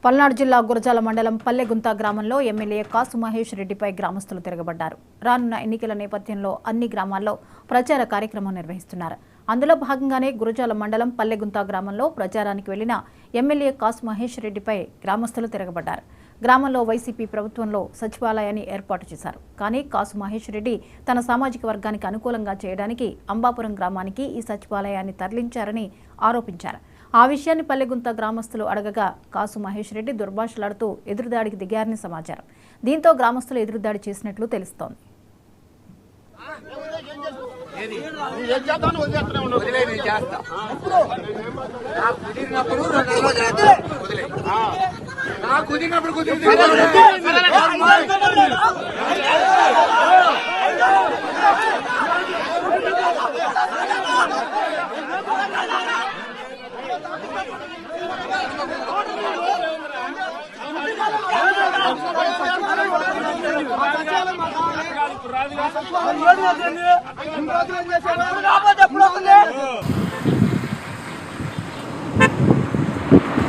పల్నాడు జిల్లా గురజాల మండలం పల్లెగుంత గ్రామంలో ఎమ్మెల్యే కాసు మహేష్ రెడ్డిపై గ్రామస్తులు తిరగబడ్డారు. రానున్న ఎన్నికల నేపథ్యంలో అన్ని గ్రామాల్లో ప్రచార కార్యక్రమం నిర్వహిస్తున్నారు. అందులో భాగంగానే గురజాల మండలం పల్లెగుంత గ్రామంలో ప్రచారానికి వెళ్లిన ఎమ్మెల్యే కాసు మహేష్ రెడ్డిపై గ్రామస్తులు తిరగబడ్డారు. గ్రామంలో వైసీపీ ప్రభుత్వంలో సచివాలయాన్ని ఏర్పాటు చేశారు. కానీ కాసు మహేష్ రెడ్డి తన సామాజిక వర్గానికి అనుకూలంగా చేయడానికి అంబాపురం గ్రామానికి ఈ సచివాలయాన్ని తరలించారని ఆరోపించారు. ఆ విషయాన్ని పల్లెగుంత గ్రామస్తులు అడగగా కాసు మహేష్ రెడ్డి దుర్భాషలాడుతూ ఎదురుదాడికి దిగారని సమాచారం. దీంతో గ్రామస్తులు ఎదురుదాడి చేసినట్లు తెలుస్తోంది.